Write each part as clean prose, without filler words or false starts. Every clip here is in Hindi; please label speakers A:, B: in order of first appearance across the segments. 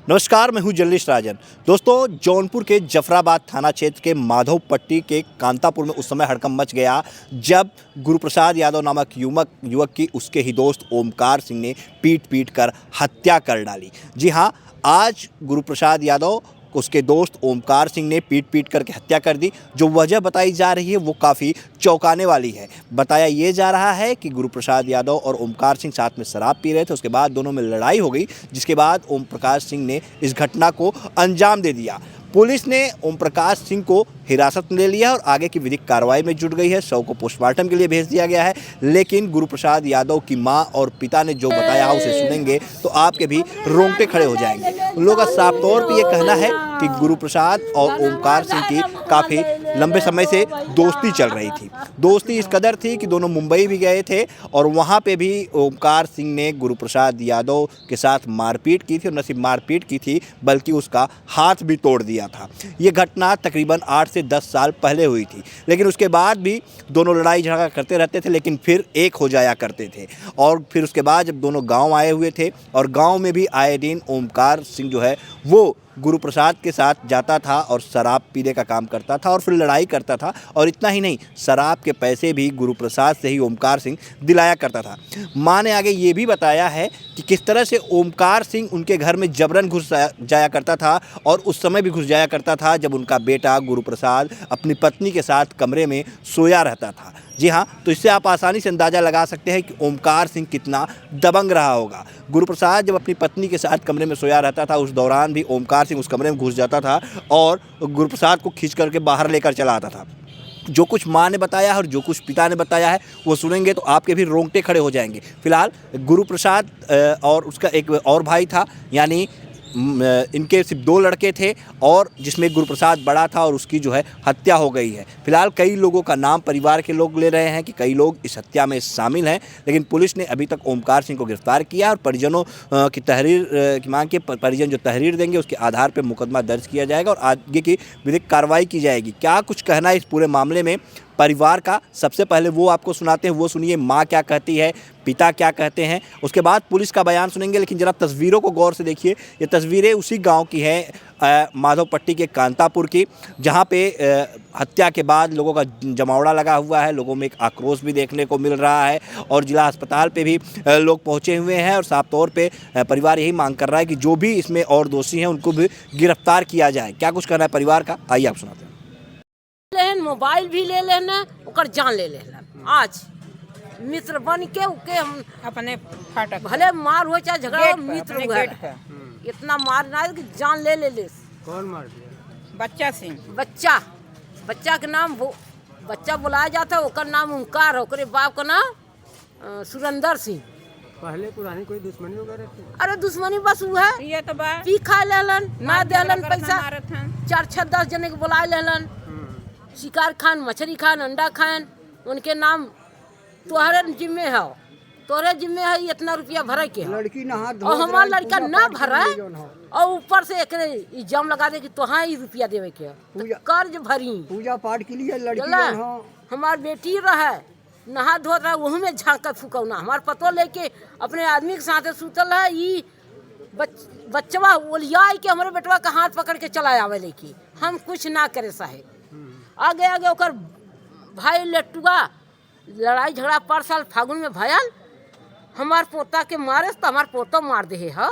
A: नमस्कार, मैं हूं जल्लिश राजन। दोस्तों, जौनपुर के जफराबाद थाना क्षेत्र के माधवपट्टी के कांतापुर में उस समय हड़कंप मच गया जब गुरुप्रसाद यादव नामक युवक की उसके ही दोस्त ओमकार सिंह ने पीट कर हत्या कर डाली। जी हां, आज गुरुप्रसाद यादव उसके दोस्त ओमकार सिंह ने पीट करके हत्या कर दी। जो वजह बताई जा रही है वो काफ़ी चौंकाने वाली है। बताया ये जा रहा है कि गुरुप्रसाद यादव और ओमकार सिंह साथ में शराब पी रहे थे, उसके बाद दोनों में लड़ाई हो गई, जिसके बाद ओम प्रकाश सिंह ने इस घटना को अंजाम दे दिया। पुलिस ने ओम प्रकाश सिंह को हिरासत में ले लिया और आगे की विधिक कार्रवाई में जुट गई है। शव को पोस्टमार्टम के लिए भेज दिया गया है। लेकिन गुरुप्रसाद यादव की मां और पिता ने जो बताया उसे सुनेंगे तो आपके भी रोंगटे खड़े हो जाएंगे। उन लोगों का साफ तौर पर यह कहना है कि गुरुप्रसाद और ओमकार सिंह की काफ़ी लंबे समय से दोस्ती चल रही थी। दोस्ती इस कदर थी कि दोनों मुंबई भी गए थे और वहाँ पे भी ओमकार सिंह ने गुरुप्रसाद यादव के साथ मारपीट की थी और न सिर्फ मारपीट की थी बल्कि उसका हाथ भी तोड़ दिया था। ये घटना तकरीबन 8 से 10 साल पहले हुई थी। लेकिन उसके बाद भी दोनों लड़ाई झगड़ा करते रहते थे, लेकिन फिर एक हो जाया करते थे। और फिर उसके बाद जब दोनों गाँव आए हुए थे और गाँव में भी आए दिन ओमकार सिंह जो है वो गुरुप्रसाद के साथ जाता था और शराब पीने का काम करता था और फिर लड़ाई करता था। और इतना ही नहीं, शराब के पैसे भी गुरुप्रसाद से ही ओमकार सिंह दिलाया करता था। मां ने आगे ये भी बताया है कि किस तरह से ओमकार सिंह उनके घर में जबरन घुस जाया करता था और उस समय भी घुस जाया करता था जब उनका बेटा गुरुप्रसाद अपनी पत्नी के साथ कमरे में सोया रहता था। जी हाँ, तो इससे आप आसानी से अंदाज़ा लगा सकते हैं कि ओमकार सिंह कितना दबंग रहा होगा। गुरुप्रसाद जब अपनी पत्नी के साथ कमरे में सोया रहता था, उस दौरान भी ओमकार सिंह उस कमरे में घुस जाता था और गुरुप्रसाद को खींच करके बाहर लेकर चला आता था। जो कुछ माँ ने बताया है और जो कुछ पिता ने बताया है वो सुनेंगे तो आपके भी रोंगटे खड़े हो जाएंगे। फिलहाल गुरुप्रसाद और उसका एक और भाई था, यानी इनके सिर्फ 2 लड़के थे और जिसमें गुरुप्रसाद बड़ा था और उसकी जो है हत्या हो गई है। फिलहाल कई लोगों का नाम परिवार के लोग ले रहे हैं कि कई लोग इस हत्या में शामिल हैं, लेकिन पुलिस ने अभी तक ओमकार सिंह को गिरफ्तार किया और परिजनों की तहरीर की मांग के परिजन जो तहरीर देंगे उसके आधार पर मुकदमा दर्ज किया जाएगा और आगे की विधिक कार्रवाई की जाएगी। क्या कुछ कहना है इस पूरे मामले में परिवार का, सबसे पहले वो आपको सुनाते हैं। वो सुनिए माँ क्या कहती है, पिता क्या कहते हैं, उसके बाद पुलिस का बयान सुनेंगे। लेकिन जरा तस्वीरों को गौर से देखिए। ये तस्वीरें उसी गांव की हैं, माधवपट्टी के कांतापुर की, जहां पे हत्या के बाद लोगों का जमावड़ा लगा हुआ है। लोगों में एक आक्रोश भी देखने को मिल रहा है और जिला अस्पताल पे भी लोग पहुंचे हुए हैं और साफ तौर पे परिवार यही मांग कर रहा है कि जो भी इसमें और दोषी हैं उनको भी गिरफ्तार किया जाए। क्या कुछ कहना है परिवार का, आइए आप सुनाते हैं।
B: मोबाइल भी ले लेना, ओकर जान ले लेना। आज मित्र बन के उके हम
C: अपने फाटक
B: भले मार हो चाहे झगड़ा हो, मित्र हुआ है। इतना मार ना कि जान ले ले।
D: कौन मार दिया?
C: बच्चा सिंह।
B: बच्चा के नाम वो बच्चा बुलाया जाता है, ओकर नाम ओमकार, ओकरे बाप का नाम सुरेंद्र सिंह।
D: पहले पुरानी कोई दुश्मनी वगैरह थी?
B: अरे दुश्मनी बस वो है,
C: ये तो बात
B: पी खा लेलन, ना देलन पैसा,
C: मारत हन।
B: 4-6-10 जने के बुला लेलन। शिकार खान, मछली खान, अंडा खान, उनके नाम तोहरे जिम्मे है, तोहरे जिम्मे है इतना रुपया भरे के।
D: लड़की नहा
B: और हमारा लड़का ना भरा और ऊपर से एक इल्जाम लगा दे कि तोहाँ ही रुपया देवे के तो कर्ज भरी
D: पूजा पाठ के लिए लड़की।
B: हमार बेटी रहे नहा धो रहा, वही में झाँक फुकौना हमार पतो लेके अपने आदमी के साथ सुतल है। ये बच्चवा ओलिया के हमारे बेटवा का हाथ पकड़ के चला आवे, लेके हम कुछ ना करे साहेब। आगे ओकर भाई लेटुआ लड़ाई झगड़ा पर साल फागुन में भयल, हमार पोता के मारे तो हमार पोतो मार दे है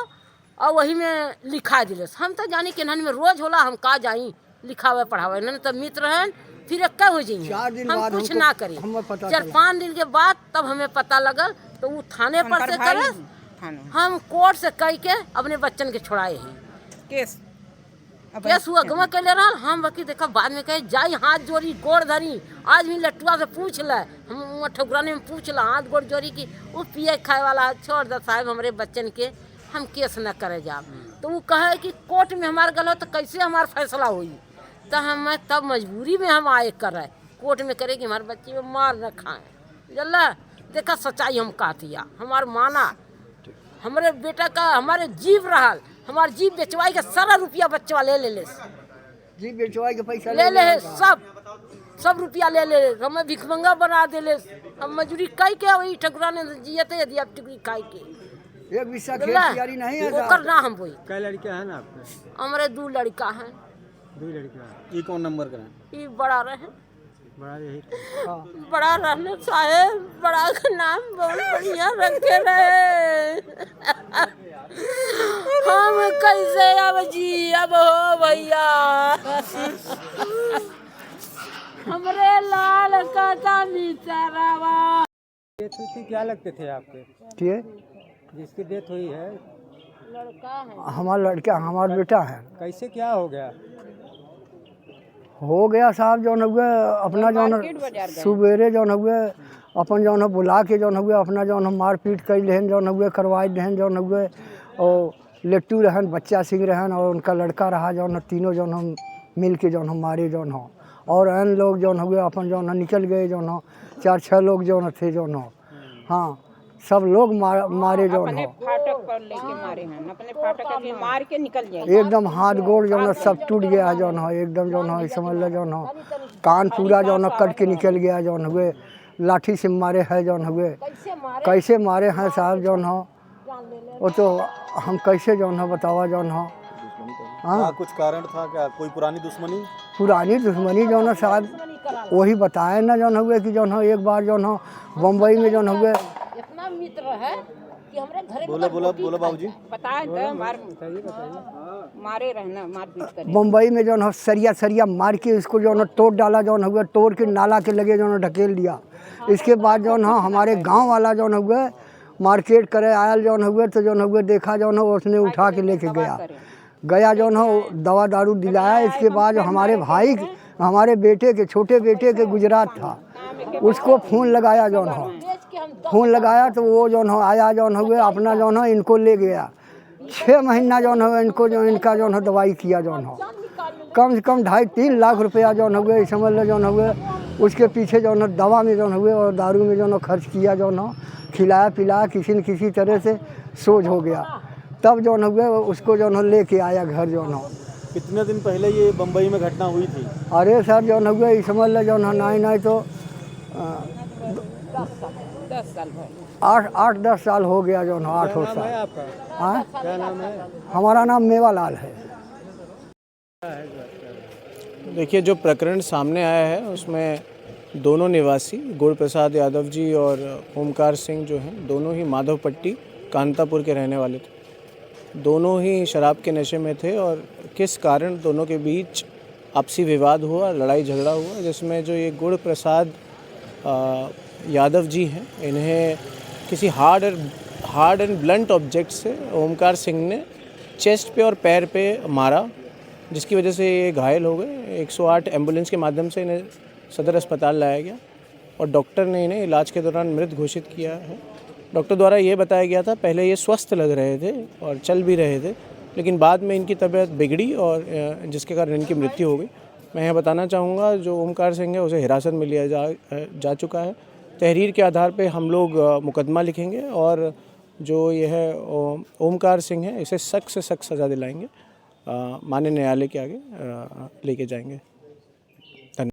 B: और वही में लिखा दिले। हम तो जानी कि में रोज होला, हम का जाई लिखावे पढ़ावे, न तो मित्र हैं फिर एक हो जाइए। हम कुछ ना करें। 4-5 दिन के बाद तब हमें पता लगल तो वो थाने पर से करे, हम कोर्ट से कह के अपने बच्चन के छोड़ाए हैं। केस हुआ गवा कर ले रहा, हम वकील देखा बाद में कहे जाई हाथ जोड़ी गोड़ धरी। आज भी लट्टुआ से पूछ ले, हम ठकुराने में पूछ ला हाथ गोड़ जोड़ी की वो पिए खाए वाला छोड़ दे साहब हमारे बच्चन के, हम केस न करे जा। तो वो कहे कि कोर्ट में हमारे गल तो कैसे हमारा फैसला हुई। तो हम तब मजबूरी में हम आए कर रहे कोर्ट में करे कि हमारे बच्चे में मार न खाए। जल्ला देखा सच्चाई हम कहतिया, हमार माना हमारे बेटा का हमारे जीव रहा, हमारे जीव बेचवाई के सारा रुपया बच्चा ले
D: जीव बेचवाई के पैसा
B: ले सब रुपया ले हमें भिखमंगा बना दे। हम मजूरी कई के वही ठकुरा ने जियते यदि आप टिकरी खाई के
D: एक विस्सा खेत
B: बोला,
D: कियारी नहीं है
B: ओकर
D: साहब।
B: ना हम बोई।
D: कई लड़कियां हैं ना आपके?
B: हमारे 2 लड़का हैं।
D: 2 लड़कियां।
C: ये कौन नंबर का है?
B: ये बड़ा रहे,
D: बड़ा यही हाँ।
B: बड़ा रहने साहेब, बड़ा का नाम बहुत बढ़िया रखे रहे। हम कैसे अब जी अब हो भैया। हमरे लाल का बेचारावा।
D: डेथ हुई थी, क्या लगते थे आपके? जिसकी डेथ हुई है
B: लड़का है,
D: हमारा लड़का, हमारा बेटा है। कैसे क्या हो गया साहब जौन हुए अपना जौन सुबेरे जौन हुए अपन जौन बुला के जौन हुए अपना जौन मार पीट कर लेहन जौन हुए करवाई देहन जौन हुए और लेट्टू रहन बच्चा सिंह रहन और उनका लड़का रहा जौन तीनों जौन हम मिल के जौन हम मारे जौन हो और अन्य लोग जौन हुए अपन जौन निकल गए जौन हो 4-6 लोग जौन थे जौन हो। हाँ सब लोग मारे जौन हो
E: फाटक पर लेके मारे हैं, अपने फाटक के मार के निकल जाए।
D: एकदम हाथ गोड़ जौन सब टूट गया जौन हो एकदम जौन हो समझ लो जौन हो कान पूरा जौन कट के निकल गया जौन हुए लाठी से मारे है जौन हुए कैसे मारे हैं साहब जौन हो वो तो हम कैसे जौन हो बतावा जौन हो।
C: हाँ कुछ कारण था क्या? कोई पुरानी दुश्मनी
D: जौन है साहब वही बताए ना जौन हुए कि जौन हो एक बार जौन हो बम्बई में जौन हुए
B: इतना मित्र है कि हमरे घरे
C: बोला बाबूजी
E: बताए तो मारे रहना मार पीट कर
D: बम्बई में जौन हो सरिया मार के इसको जौन हो तोड़ डाला जौन हुए तोड़ के नाला के लगे जौन ढकेल दिया। इसके बाद जौन हो हमारे गांव वाला जौन हुए मार्केट करे आयल जौन हुए तो जौन हुए देखा जौन हो उसने उठा के लेके गया जौन हो दवा दारू दिलाया। इसके बाद हमारे भाई हमारे बेटे के छोटे बेटे के गुजरात था उसको फ़ोन लगाया जौन हो फ़ोन लगाया तो वो जौन हो आया जौन हुए अपना जौन हो इनको ले गया 6 महीना जौन हो इनको जो इनका जौन हो दवाई किया जौन हो कम से कम 2.5-3 लाख रुपया जौन हुए समझ लो जौन हुए उसके पीछे जौन हो दवा में जौन हुए और दारू में जौन हो खर्च किया जौन हो खिलाया पिलाया किसी न किसी तरह से सोज हो गया तब जौन हुए उसको जौन हो लेके आया घर जौन हो।
C: कितने दिन पहले ये बम्बई में घटना हुई थी?
D: अरे सर जौन हुए समझ लो जौन हो नहीं तो
E: 10 साल
D: 8-10 साल हो गया जौन हो 8 साल। हाँ
C: क्या नाम है?
D: हमारा नाम मेवालाल है।
F: देखिए जो प्रकरण सामने आया है उसमें दोनों निवासी गुड़ प्रसाद यादव जी और ओमकार सिंह जो हैं दोनों ही माधवपट्टी कांतापुर के रहने वाले थे। दोनों ही शराब के नशे में थे और किस कारण दोनों के बीच आपसी विवाद हुआ लड़ाई झगड़ा हुआ जिसमें जो ये गुड़ प्रसाद यादव जी हैं इन्हें किसी हार्ड एंड ब्लंट ऑब्जेक्ट से ओमकार सिंह ने चेस्ट पे और पैर पे मारा जिसकी वजह से ये घायल हो गए। 108 एम्बुलेंस के माध्यम से इन्हें सदर अस्पताल लाया गया और डॉक्टर ने इन्हें इलाज के दौरान मृत घोषित किया है। डॉक्टर द्वारा ये बताया गया था पहले ये स्वस्थ लग रहे थे और चल भी रहे थे लेकिन बाद में इनकी तबीयत बिगड़ी और जिसके कारण इनकी मृत्यु हो गई। मैं यह बताना चाहूँगा जो ओमकार सिंह है उसे हिरासत में लिया जा चुका है। तहरीर के आधार पे हम लोग मुकदमा लिखेंगे और जो यह ओमकार सिंह है इसे सख्त से सख्त सज़ा दिलाएंगे माननीय न्यायालय के आगे लेके जाएंगे।